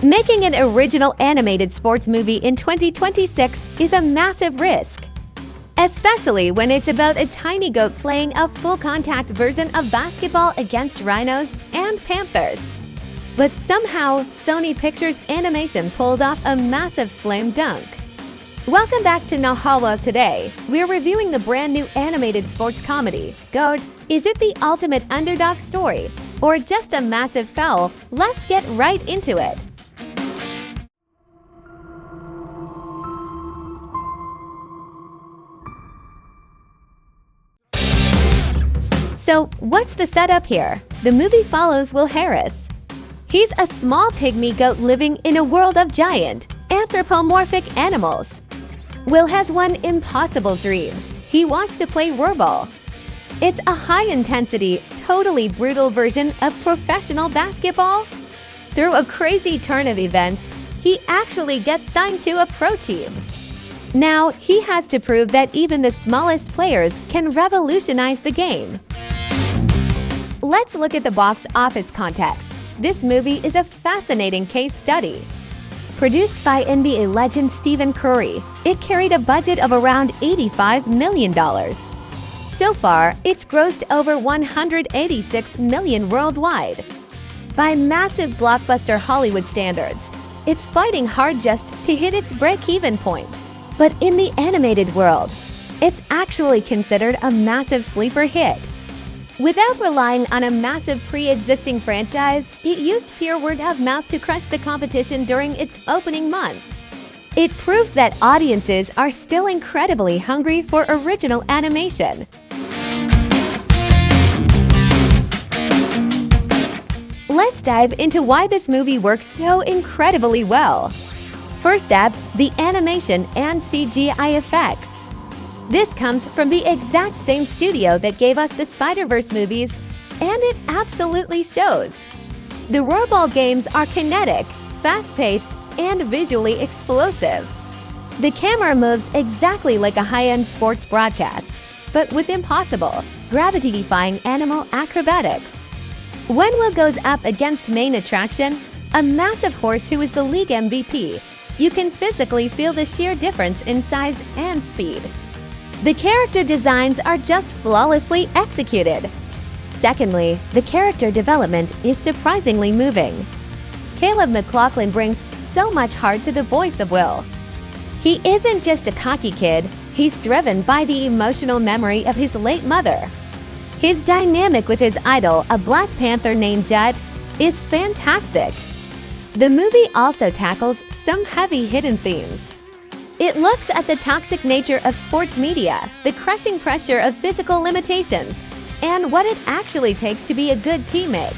Making an original animated sports movie in 2026 is a massive risk, especially when it's about a tiny goat playing a full-contact version of basketball against rhinos and panthers. But somehow, Sony Pictures Animation pulled off a massive slam dunk. Welcome back to Nahawa. Today, we're reviewing the brand new animated sports comedy, GOAT. Is it the ultimate underdog story, or just a massive foul? Let's get right into it. So, what's the setup here? The movie follows Will Harris. He's a small pygmy goat living in a world of giant, anthropomorphic animals. Will has one impossible dream. He wants to play roarball. It's a high-intensity, totally brutal version of professional basketball. Through a crazy turn of events, he actually gets signed to a pro team. Now, he has to prove that even the smallest players can revolutionize the game. Let's look at the box office context. This movie is a fascinating case study. Produced by NBA legend Stephen Curry, it carried a budget of around $85 million. So far, it's grossed over $186 million worldwide. By massive blockbuster Hollywood standards, it's fighting hard just to hit its break-even point. But in the animated world, it's actually considered a massive sleeper hit. Without relying on a massive pre-existing franchise, it used pure word of mouth to crush the competition during its opening month. It proves that audiences are still incredibly hungry for original animation. Let's dive into why this movie works so incredibly well. First up, the animation and CGI effects. This comes from the exact same studio that gave us the Spider-Verse movies, and it absolutely shows. The roarball games are kinetic, fast-paced, and visually explosive. The camera moves exactly like a high-end sports broadcast, but with impossible, gravity-defying animal acrobatics. When Will goes up against main attraction, a massive horse who is the league MVP, you can physically feel the sheer difference in size and speed. The character designs are just flawlessly executed. Secondly, the character development is surprisingly moving. Caleb McLaughlin brings so much heart to the voice of Will. He isn't just a cocky kid, he's driven by the emotional memory of his late mother. His dynamic with his idol, a Black Panther named Judd, is fantastic. The movie also tackles some heavy hidden themes. It looks at the toxic nature of sports media, the crushing pressure of physical limitations, and what it actually takes to be a good teammate.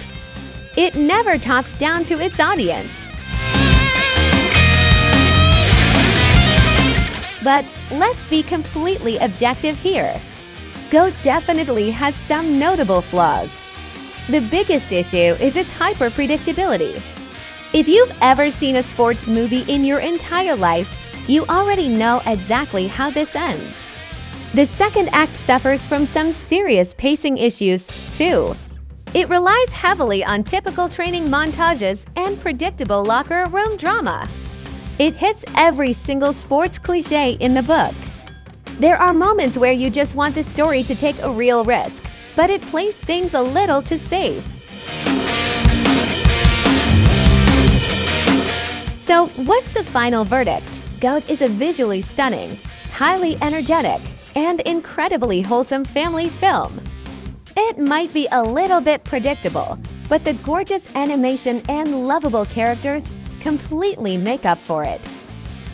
It never talks down to its audience. But let's be completely objective here. GOAT definitely has some notable flaws. The biggest issue is its hyper-predictability. If you've ever seen a sports movie in your entire life, you already know exactly how this ends. The second act suffers from some serious pacing issues, too. It relies heavily on typical training montages and predictable locker room drama. It hits every single sports cliché in the book. There are moments where you just want the story to take a real risk, but it plays things a little too safe. So, what's the final verdict? GOAT is a visually stunning, highly energetic, and incredibly wholesome family film. It might be a little bit predictable, but the gorgeous animation and lovable characters completely make up for it.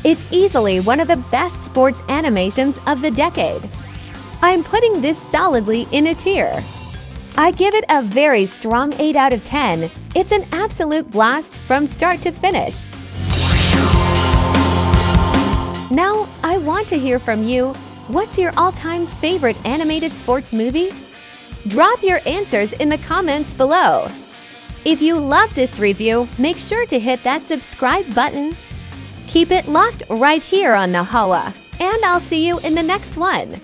It's easily one of the best sports animations of the decade. I'm putting this solidly in a tier. I give it a very strong 8 out of 10. It's an absolute blast from start to finish. Now, I want to hear from you. What's your all-time favorite animated sports movie? Drop your answers in the comments below. If you love this review, make sure to hit that subscribe button. Keep it locked right here on Nahawa, and I'll see you in the next one.